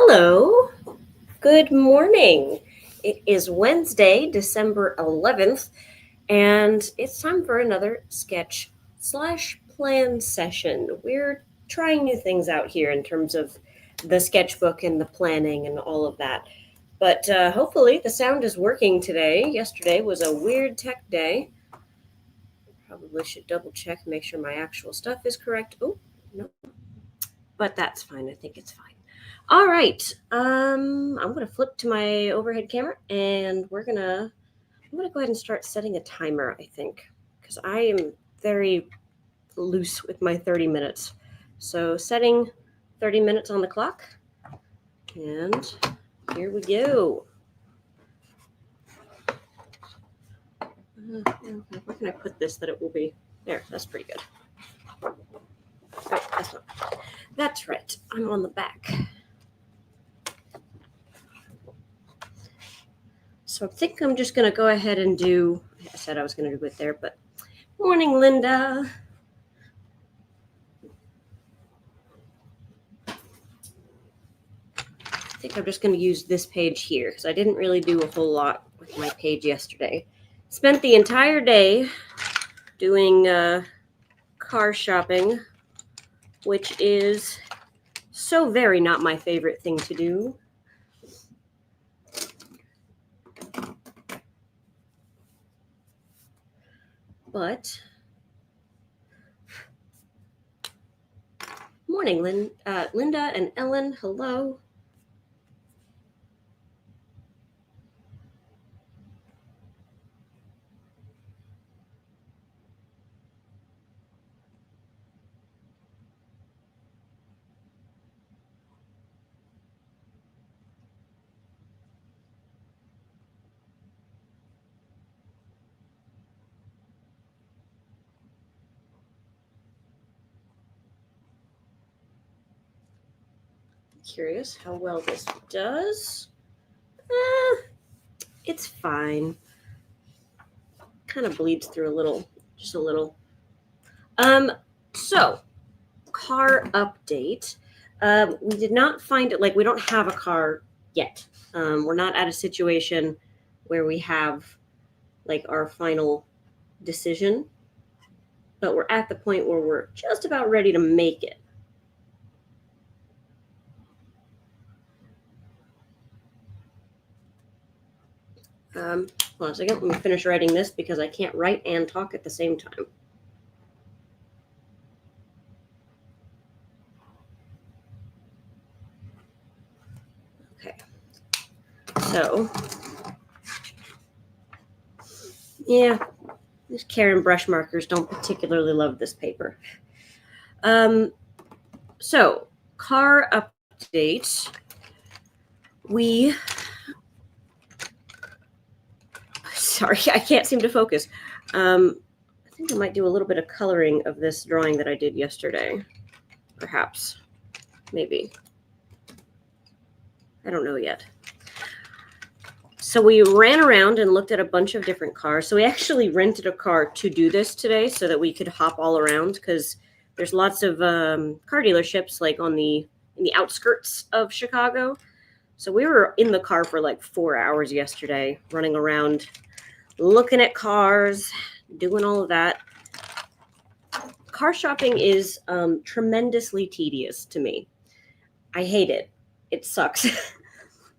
Hello, good morning. It is Wednesday, December 11th, and it's time for another sketch slash plan session. We're trying new things out here in terms of the sketchbook and the planning and all of that. But hopefully the sound is working today. Yesterday was a weird tech day. Probably should double check and make sure my actual stuff is correct. Oh, no. But that's fine. I think it's fine. All right. I'm gonna flip to my overhead camera, and I'm gonna go ahead and start setting a timer. I think because I am very loose with my 30 minutes. So setting 30 minutes on the clock, and here we go. Where can I put this that it will be there? That's pretty good. Oh, that's not. That's right. I'm on the back. So I think I'm just going to go ahead and do, I said I was going to do it there, but morning, Linda. I think I'm just going to use this page here because I didn't really do a whole lot with my page yesterday. Spent the entire day doing car shopping, which is so very not my favorite thing to do. But morning, Linda and Ellen. Hello. Curious how well this does. It's fine. Kind of bleeds through a little, just a little. So car update. We did not find it, like we don't have a car yet. We're not at a situation where we have like our final decision, but we're at the point where we're just about ready to make it. Hold on a second. Let me finish writing this because I can't write and talk at the same time. Okay. So, yeah, these Karen brush markers don't particularly love this paper. So, car update. Sorry, I can't seem to focus. I think I might do a little bit of coloring of this drawing that I did yesterday. Perhaps. Maybe. I don't know yet. So we ran around and looked at a bunch of different cars. So we actually rented a car to do this today so that we could hop all around because there's lots of car dealerships like in the outskirts of Chicago. So we were in the car for like 4 hours yesterday, running around, looking at cars, doing all of that. Car shopping is tremendously tedious to me. I hate it. It sucks.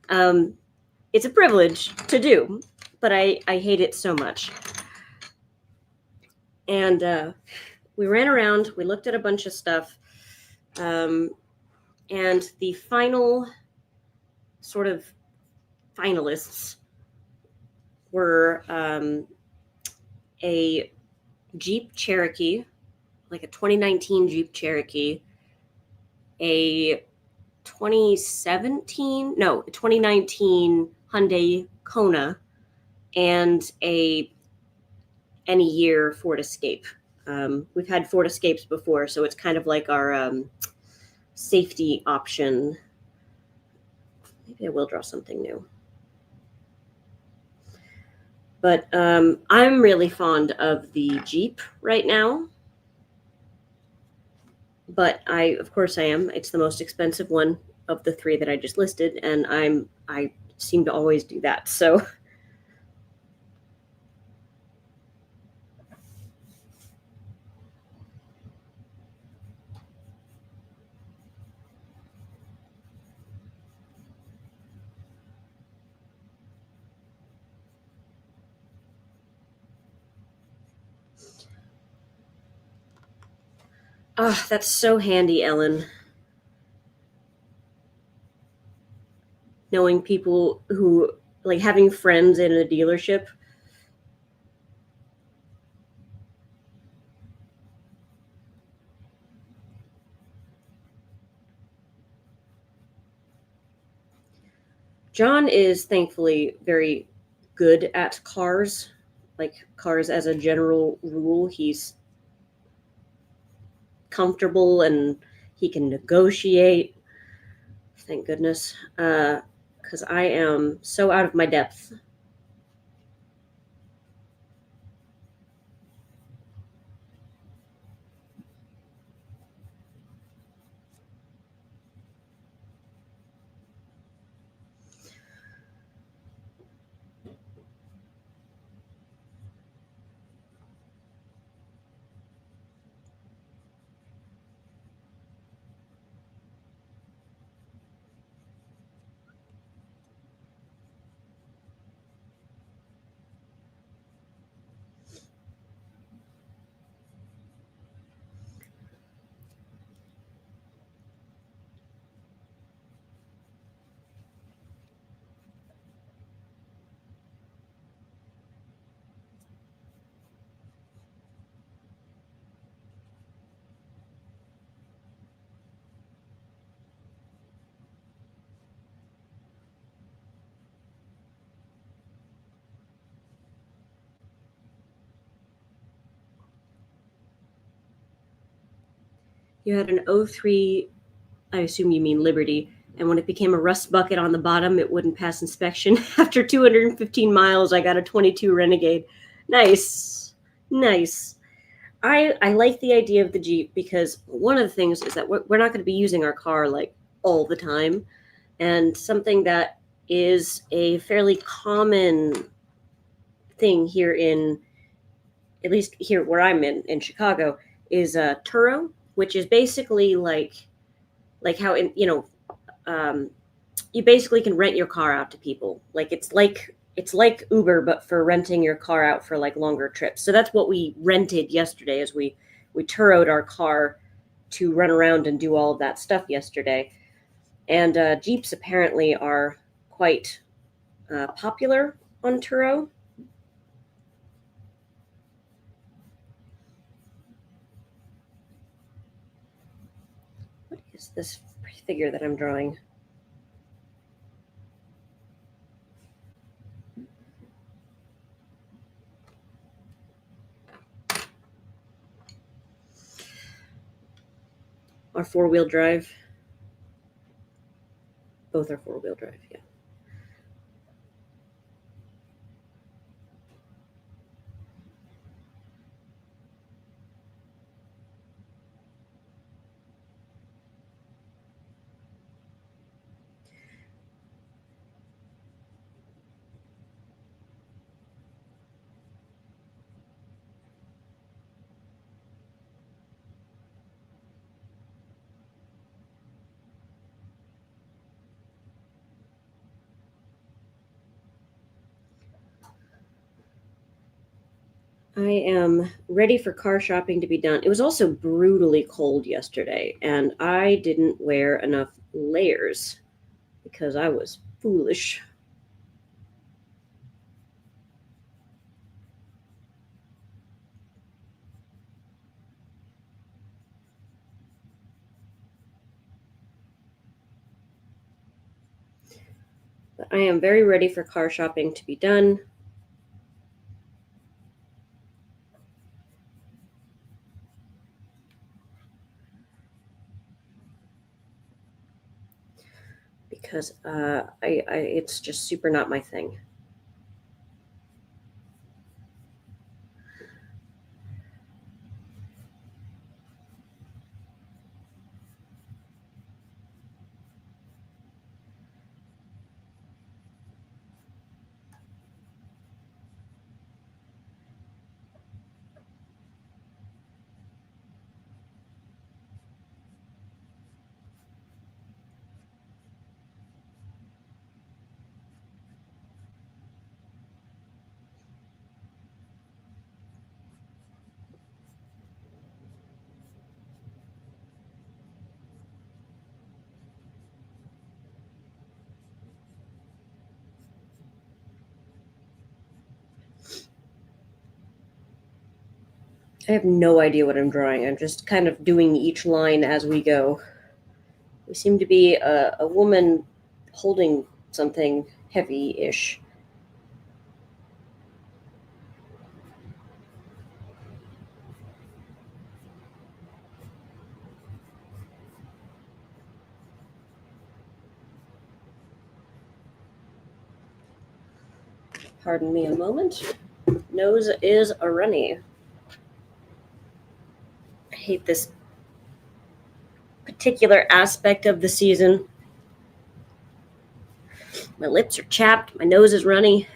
It's a privilege to do, but I hate it so much. And we ran around, we looked at a bunch of stuff, and the final sort of finalists were a Jeep Cherokee, like a 2019 Jeep Cherokee, a 2019 Hyundai Kona, and any year Ford Escape. We've had Ford Escapes before, so it's kind of like our safety option. Maybe I will draw something new. But I'm really fond of the Jeep right now. But of course I am. It's the most expensive one of the three that I just listed, and I seem to always do that. So that's so handy, Ellen. Knowing people who like having friends in a dealership. John is thankfully very good at cars, like cars as a general rule. He's comfortable and he can negotiate. Thank goodness. Because I am so out of my depth. You had an '03, I assume you mean Liberty, and when it became a rust bucket on the bottom, it wouldn't pass inspection. After 215 miles, I got a 22 Renegade. Nice. Nice. I like the idea of the Jeep because one of the things is that we're not going to be using our car like all the time. And something that is a fairly common thing here in, at least here where I'm in Chicago, is Turo, which is basically like how in you basically can rent your car out to people. Like it's like Uber, but for renting your car out for like longer trips. So that's what we rented yesterday, as we Turoed our car to run around and do all of that stuff yesterday. And Jeeps apparently are quite popular on Turo. What is this figure that I'm drawing? Our four-wheel drive. Both are four-wheel drive, yeah. I am ready for car shopping to be done. It was also brutally cold yesterday, and I didn't wear enough layers because I was foolish. But I am very ready for car shopping to be done. Because it's just super not my thing. I have no idea what I'm drawing. I'm just kind of doing each line as we go. We seem to be a woman holding something heavy ish. Pardon me a moment. Nose is a runny. I hate this particular aspect of the season. My lips are chapped, my nose is runny.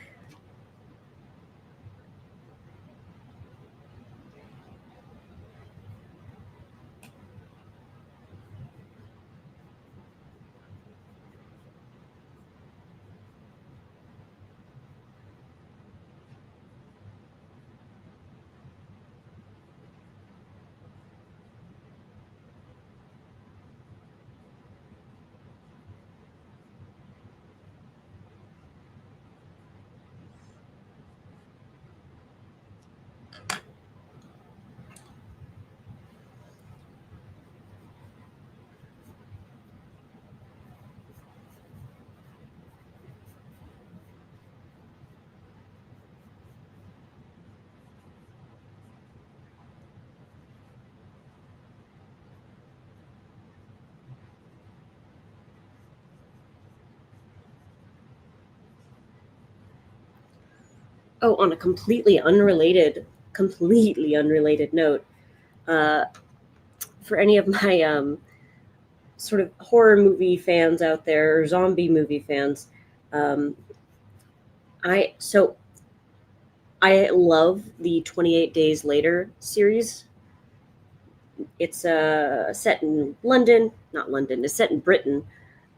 Oh, on a completely unrelated note, uh, for any of my sort of horror movie fans out there, or zombie movie fans, um, I love the 28 Days Later series. It's set in London, not London. It's set in Britain,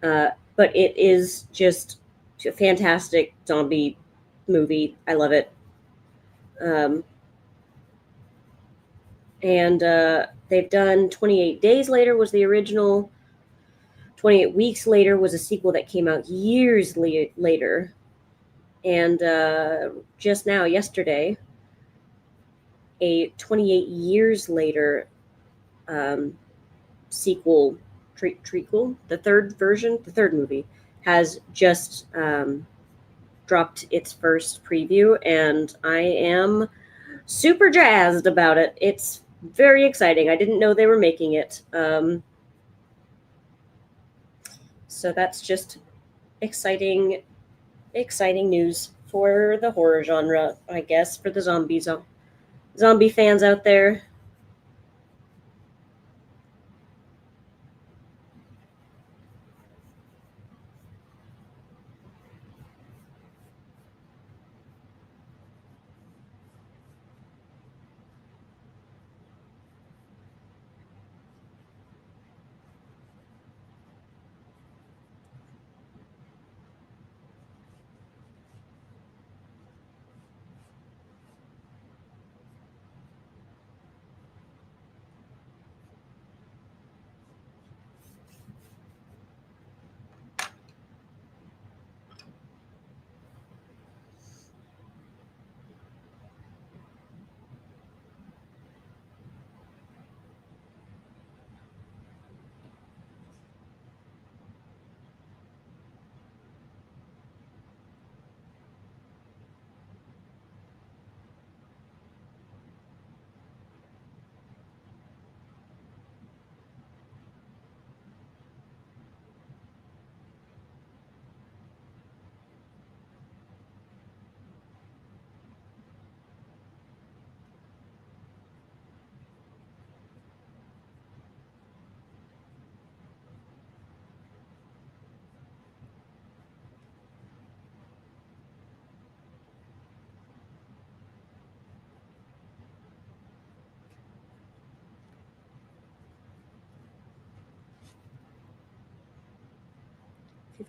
but it is just a fantastic zombie movie. I love it. Um, and they've done 28 Days Later was the original. 28 Weeks Later was a sequel that came out years later. And just now, yesterday, a 28 years later um, sequel, trequel, the third movie, has just dropped its first preview, and I am super jazzed about it. It's very exciting. I didn't know they were making it. So that's just exciting news for the horror genre, I guess, for the zombie fans out there.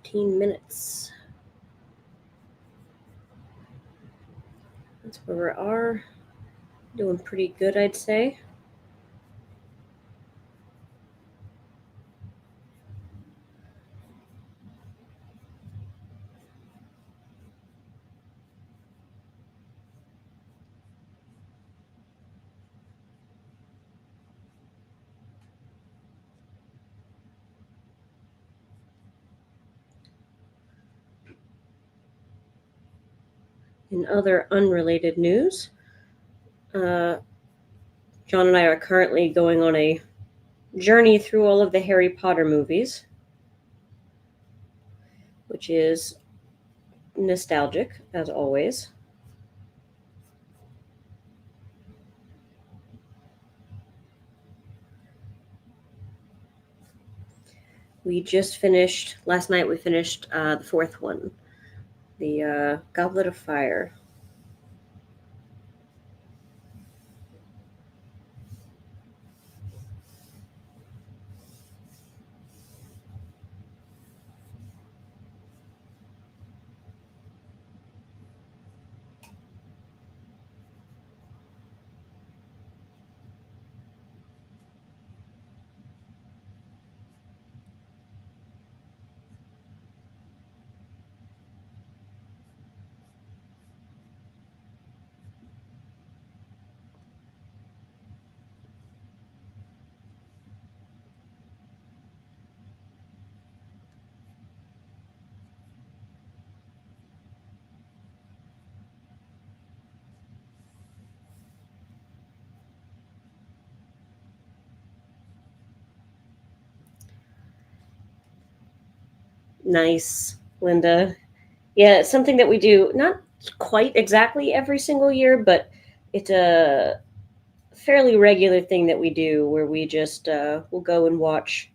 15 minutes. That's where we are. Doing pretty good, I'd say. In other unrelated news, uh, John and I are currently going on a journey through all of the Harry Potter movies, which is nostalgic, as always. We just finished, last night we finished the fourth one, the Goblet of Fire. Nice, Linda. Yeah, it's something that we do not quite exactly every single year, but it's a fairly regular thing that we do where we just will go and watch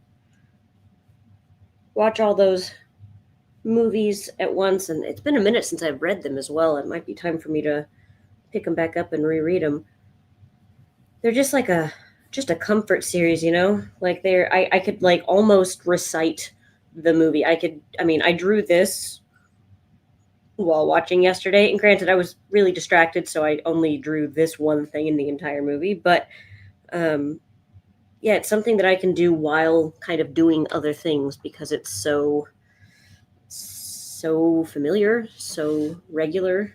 all those movies at once. And it's been a minute since I've read them as well. It might be time for me to pick them back up and reread them. They're just a comfort series, you know. Like I could like almost recite the movie. I drew this while watching yesterday, and granted, I was really distracted, so I only drew this one thing in the entire movie. But um, yeah, it's something that I can do while kind of doing other things because it's so familiar, so regular.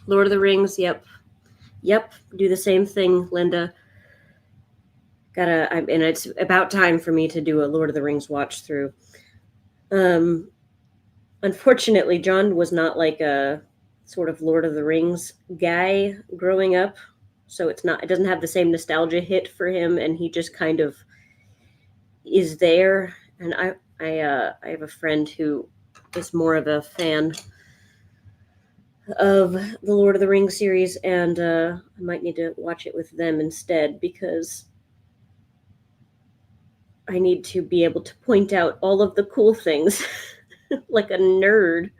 Lord of the Rings, yep, do the same thing, Linda. And it's about time for me to do a Lord of the Rings watch through. Um, Unfortunately, John was not like a sort of Lord of the Rings guy growing up, so it doesn't have the same nostalgia hit for him, and he just kind of is there. And I have a friend who is more of a fan of the Lord of the Rings series, and I might need to watch it with them instead because I need to be able to point out all of the cool things like a nerd.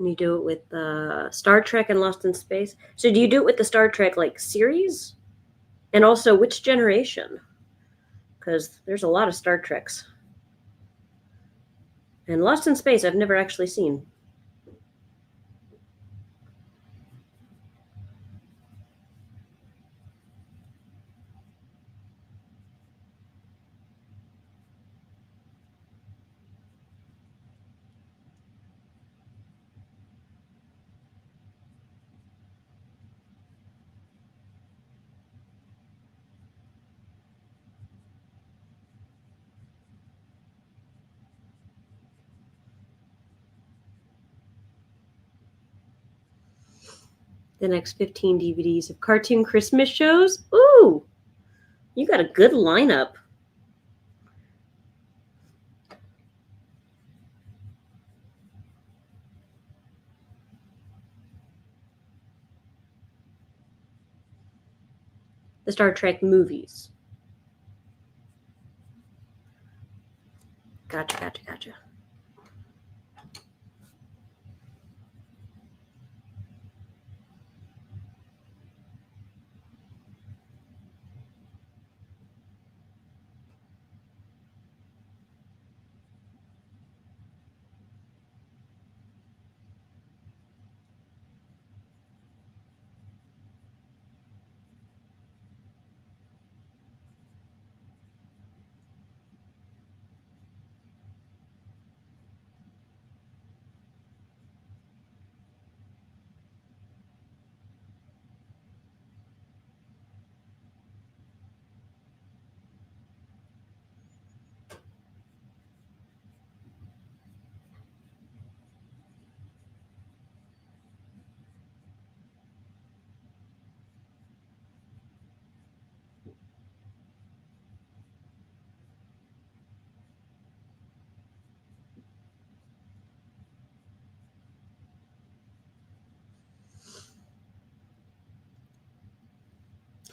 And you do it with Star Trek and Lost in Space. So do you do it with the Star Trek like series? And also which generation? Because there's a lot of Star Treks. And Lost in Space I've never actually seen. The next 15 DVDs of cartoon Christmas shows. Ooh, you got a good lineup. The Star Trek movies. Gotcha.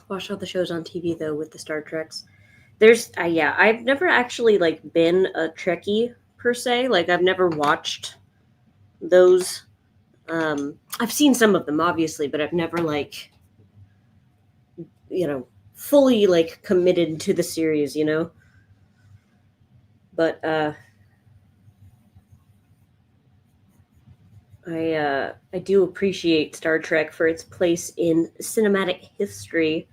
Watch all the shows on TV though with the Star Treks. There's yeah, I've never actually like been a Trekkie per se. Like I've never watched those. I've seen some of them obviously, but I've never like fully like committed to the series. But I do appreciate Star Trek for its place in cinematic history.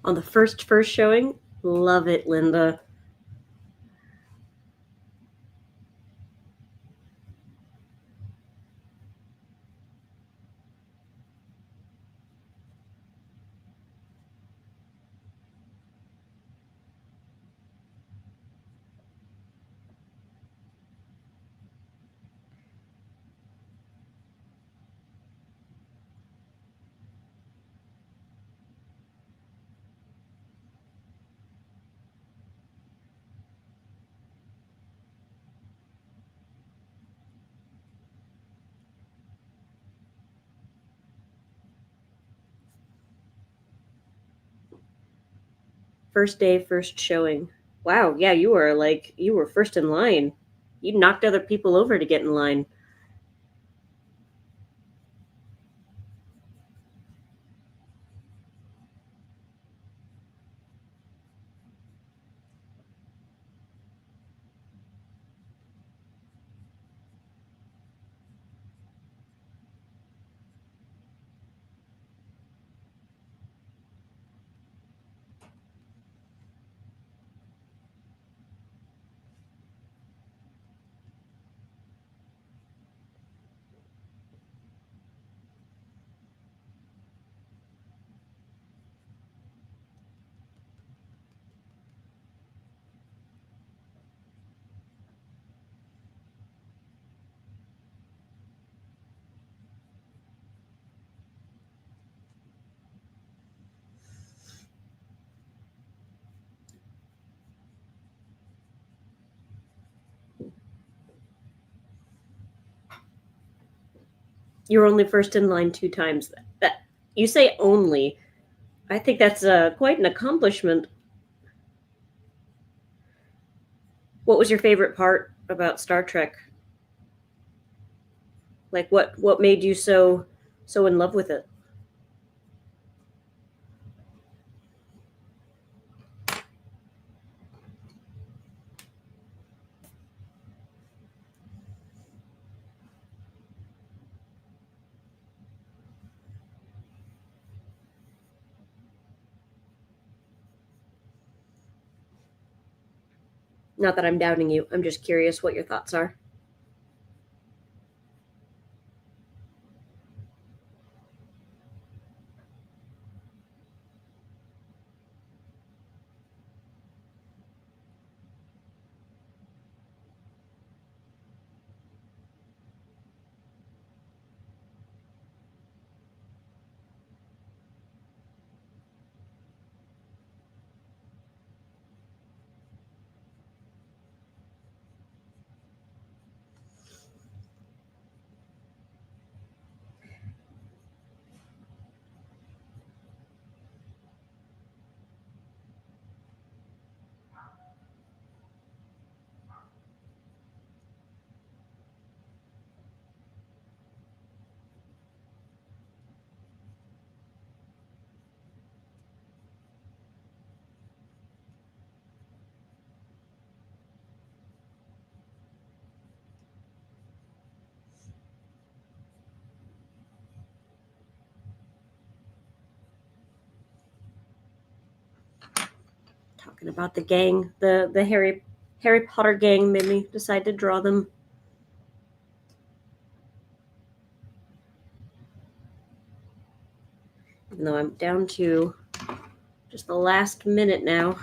On the first showing, love it, Linda. First day, first showing. Wow, yeah, you were first in line. You knocked other people over to get in line. You're only first in line two times. That you say only. I think that's quite an accomplishment. What was your favorite part about Star Trek? Like what made you so in love with it? Not that I'm doubting you. I'm just curious what your thoughts are. Talking about the gang, the Harry Potter gang made me decide to draw them. Even though I'm down to just the last minute now.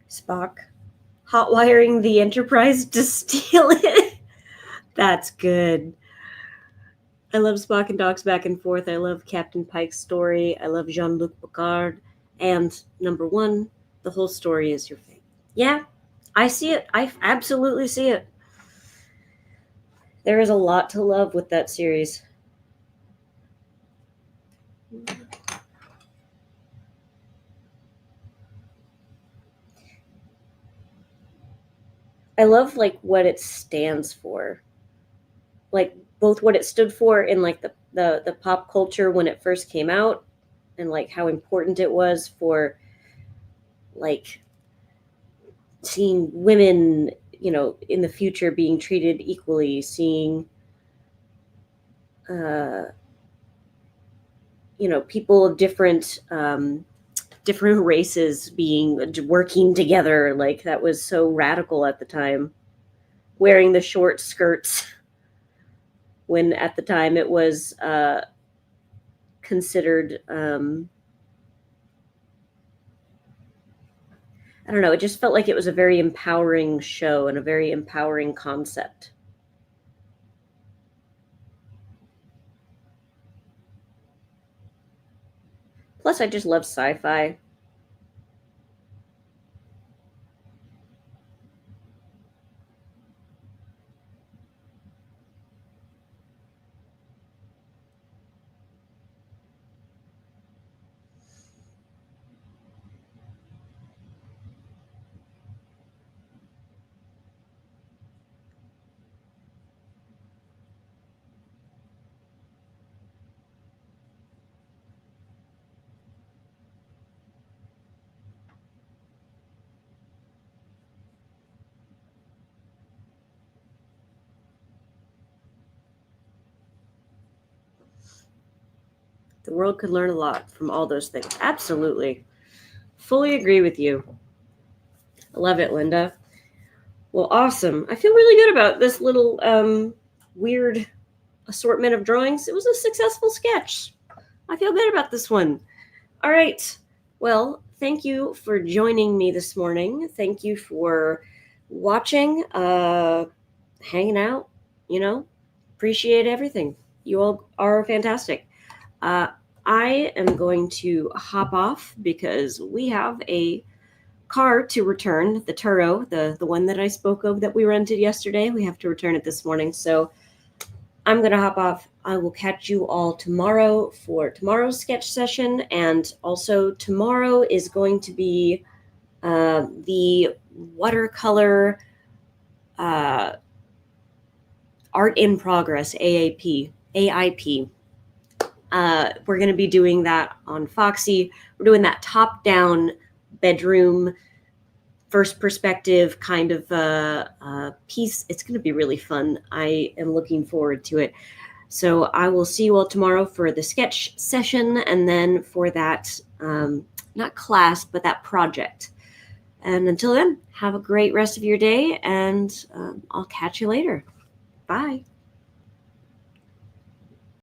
Spock hotwiring the Enterprise to steal it. That's good. I love Spock and Doc's back and forth. I love Captain Pike's story. I love Jean-Luc Picard. And number one, the whole story is your fate. Yeah, I see it. I absolutely see it. There is a lot to love with that series. I love like what it stands for. Like both what it stood for in like the pop culture when it first came out and like how important it was for like seeing women, in the future being treated equally, seeing uh people of different races being working together. Like that was so radical at the time, wearing the short skirts when at the time it was considered I don't know, it just felt like it was a very empowering show and a very empowering concept. Plus I just love sci-fi. The world could learn a lot from all those things. Absolutely. Fully agree with you. I love it, Linda. Well, awesome. I feel really good about this little weird assortment of drawings. It was a successful sketch. I feel good about this one. All right. Well, thank you for joining me this morning. Thank you for watching, hanging out, appreciate everything. You all are fantastic. I am going to hop off because we have a car to return, the Turo, the one that I spoke of that we rented yesterday. We have to return it this morning. So I'm going to hop off. I will catch you all tomorrow for tomorrow's sketch session. And also tomorrow is going to be the watercolor art in progress, AIP. We're going to be doing that on Foxy. We're doing that top-down bedroom, first perspective kind of piece. It's going to be really fun. I am looking forward to it. So I will see you all tomorrow for the sketch session and then for that, not class, but that project. And until then, have a great rest of your day, and I'll catch you later. Bye.